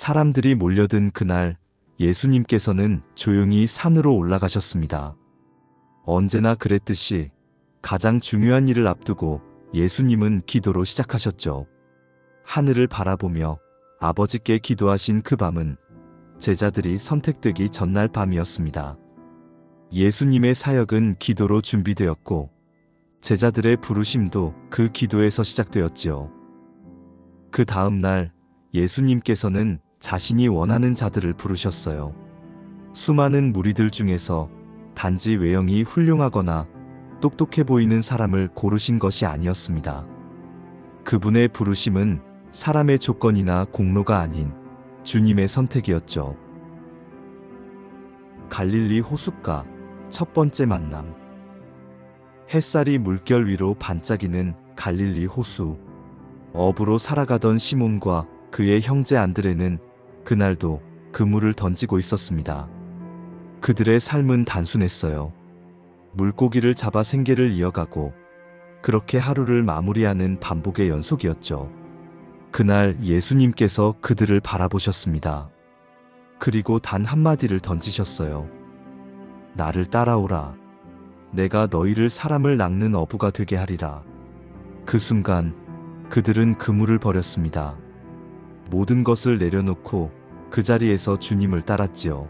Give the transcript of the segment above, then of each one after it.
사람들이 몰려든 그날 예수님께서는 조용히 산으로 올라가셨습니다. 언제나 그랬듯이 가장 중요한 일을 앞두고 예수님은 기도로 시작하셨죠. 하늘을 바라보며 아버지께 기도하신 그 밤은 제자들이 선택되기 전날 밤이었습니다. 예수님의 사역은 기도로 준비되었고 제자들의 부르심도 그 기도에서 시작되었지요. 그 다음 날 예수님께서는 자신이 원하는 자들을 부르셨어요. 수많은 무리들 중에서 단지 외형이 훌륭하거나 똑똑해 보이는 사람을 고르신 것이 아니었습니다. 그분의 부르심은 사람의 조건이나 공로가 아닌 주님의 선택이었죠. 갈릴리 호숫가 첫 번째 만남. 햇살이 물결 위로 반짝이는 갈릴리 호수. 어부로 살아가던 시몬과 그의 형제 안드레는 그날도 그물을 던지고 있었습니다. 그들의 삶은 단순했어요. 물고기를 잡아 생계를 이어가고 그렇게 하루를 마무리하는 반복의 연속이었죠. 그날 예수님께서 그들을 바라보셨습니다. 그리고 단 한마디를 던지셨어요. 나를 따라오라. 내가 너희를 사람을 낚는 어부가 되게 하리라. 그 순간 그들은 그물을 버렸습니다. 모든 것을 내려놓고 그 자리에서 주님을 따랐지요.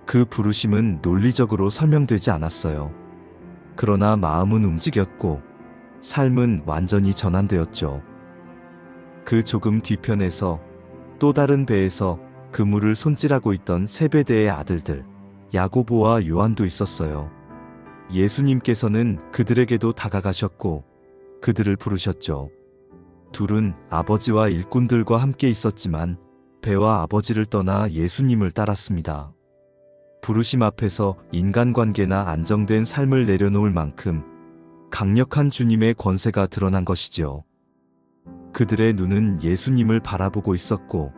그 부르심은 논리적으로 설명되지 않았어요. 그러나 마음은 움직였고 삶은 완전히 전환되었죠. 그 조금 뒤편에서 또 다른 배에서 그물을 손질하고 있던 세베대의 아들들 야고보와 요한도 있었어요. 예수님께서는 그들에게도 다가가셨고 그들을 부르셨죠. 둘은 아버지와 일꾼들과 함께 있었지만 배와 아버지를 떠나 예수님을 따랐습니다. 부르심 앞에서 인간관계나 안정된 삶을 내려놓을 만큼 강력한 주님의 권세가 드러난 것이지요. 그들의 눈은 예수님을 바라보고 있었고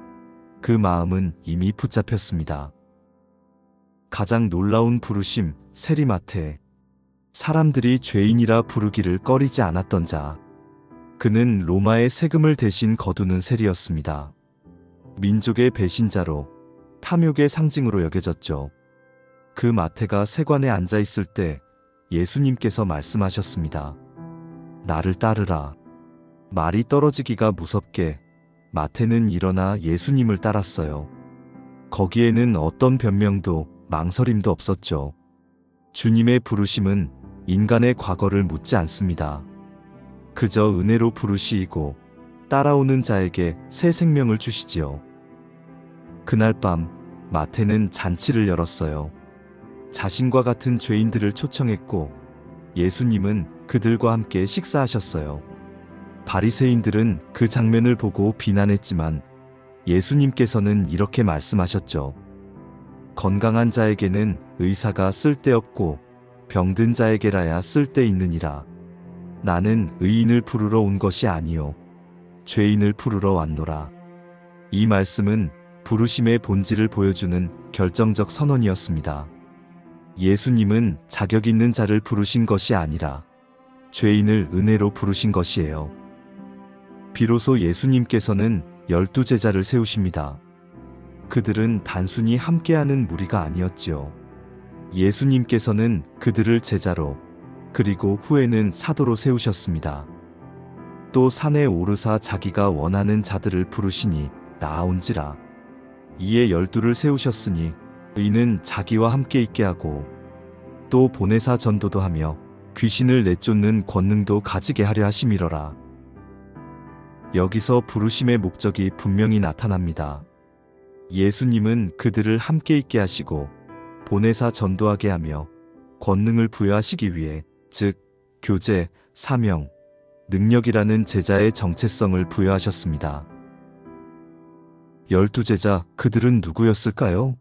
그 마음은 이미 붙잡혔습니다. 가장 놀라운 부르심, 세리마테. 사람들이 죄인이라 부르기를 꺼리지 않았던 자. 그는 로마의 세금을 대신 거두는 세리였습니다. 민족의 배신자로, 탐욕의 상징으로 여겨졌죠. 그 마태가 세관에 앉아 있을 때 예수님께서 말씀하셨습니다. 나를 따르라. 말이 떨어지기가 무섭게 마태는 일어나 예수님을 따랐어요. 거기에는 어떤 변명도 망설임도 없었죠. 주님의 부르심은 인간의 과거를 묻지 않습니다. 그저 은혜로 부르시이고 따라오는 자에게 새 생명을 주시지요. 그날 밤 마태는 잔치를 열었어요. 자신과 같은 죄인들을 초청했고 예수님은 그들과 함께 식사하셨어요. 바리새인들은 그 장면을 보고 비난했지만 예수님께서는 이렇게 말씀하셨죠. 건강한 자에게는 의사가 쓸데없고 병든 자에게라야 쓸데있느니라. 나는 의인을 부르러 온 것이 아니요 죄인을 부르러 왔노라. 이 말씀은 부르심의 본질을 보여주는 결정적 선언이었습니다. 예수님은 자격 있는 자를 부르신 것이 아니라 죄인을 은혜로 부르신 것이에요. 비로소 예수님께서는 12 제자를 세우십니다. 그들은 단순히 함께하는 무리가 아니었지요. 예수님께서는 그들을 제자로 그리고 후에는 사도로 세우셨습니다. 또 산에 오르사 자기가 원하는 자들을 부르시니 나아온지라. 이에 12를 세우셨으니 이는 자기와 함께 있게 하고 또 보내사 전도도 하며 귀신을 내쫓는 권능도 가지게 하려 하심이러라. 여기서 부르심의 목적이 분명히 나타납니다. 예수님은 그들을 함께 있게 하시고 보내사 전도하게 하며 권능을 부여하시기 위해 즉 교제, 사명, 능력이라는 제자의 정체성을 부여하셨습니다. 12 제자, 그들은 누구였을까요?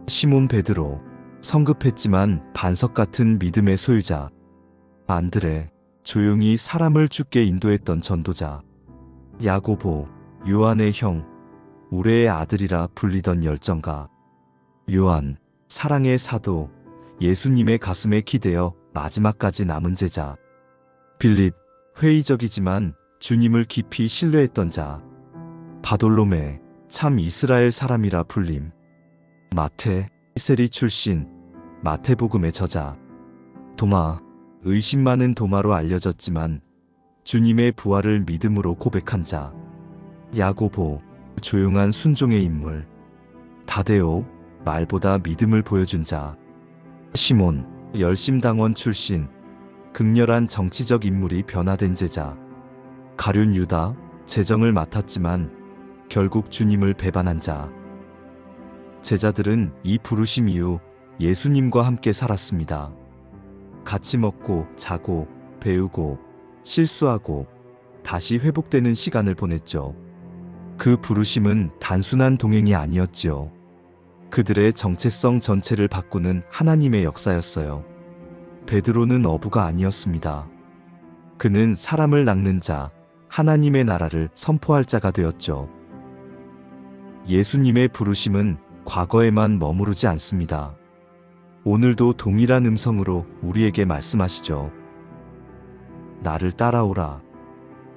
시몬 베드로, 성급했지만 반석 같은 믿음의 소유자. 안드레, 조용히 사람을 주께 인도했던 전도자. 야고보, 요한의 형, 우레의 아들이라 불리던 열정가. 요한, 사랑의 사도, 예수님의 가슴에 기대어 마지막까지 남은 제자. 빌립, 회의적이지만 주님을 깊이 신뢰했던 자. 바돌로메, 참 이스라엘 사람이라 불림. 마태, 세리 출신, 마태복음의 저자. 도마, 의심 많은 도마로 알려졌지만 주님의 부활을 믿음으로 고백한 자. 야고보, 조용한 순종의 인물. 다데오, 말보다 믿음을 보여준 자. 시몬, 열심당원 출신, 극렬한 정치적 인물이 변화된 제자. 가룟 유다, 재정을 맡았지만 결국 주님을 배반한 자. 제자들은 이 부르심 이후 예수님과 함께 살았습니다. 같이 먹고 자고 배우고 실수하고 다시 회복되는 시간을 보냈죠. 그 부르심은 단순한 동행이 아니었지요. 그들의 정체성 전체를 바꾸는 하나님의 역사였어요. 베드로는 어부가 아니었습니다. 그는 사람을 낚는 자, 하나님의 나라를 선포할 자가 되었죠. 예수님의 부르심은 과거에만 머무르지 않습니다. 오늘도 동일한 음성으로 우리에게 말씀하시죠. 나를 따라오라.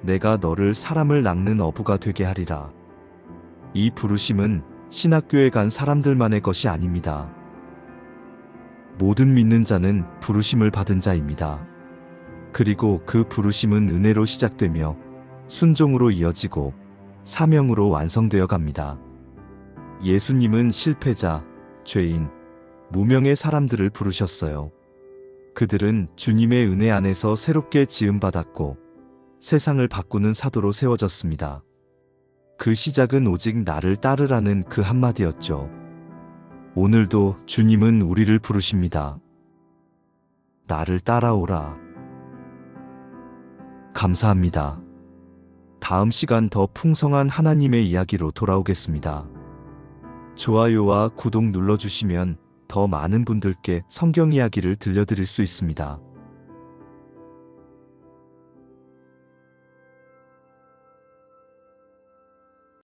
내가 너를 사람을 낚는 어부가 되게 하리라. 이 부르심은 신학교에 간 사람들만의 것이 아닙니다. 모든 믿는 자는 부르심을 받은 자입니다. 그리고 그 부르심은 은혜로 시작되며 순종으로 이어지고 사명으로 완성되어 갑니다. 예수님은 실패자, 죄인, 무명의 사람들을 부르셨어요. 그들은 주님의 은혜 안에서 새롭게 지음받았고 세상을 바꾸는 사도로 세워졌습니다. 그 시작은 오직 나를 따르라는 그 한마디였죠. 오늘도 주님은 우리를 부르십니다. 나를 따라오라. 감사합니다. 다음 시간 더 풍성한 하나님의 이야기로 돌아오겠습니다. 좋아요와 구독 눌러주시면 더 많은 분들께 성경 이야기를 들려드릴 수 있습니다.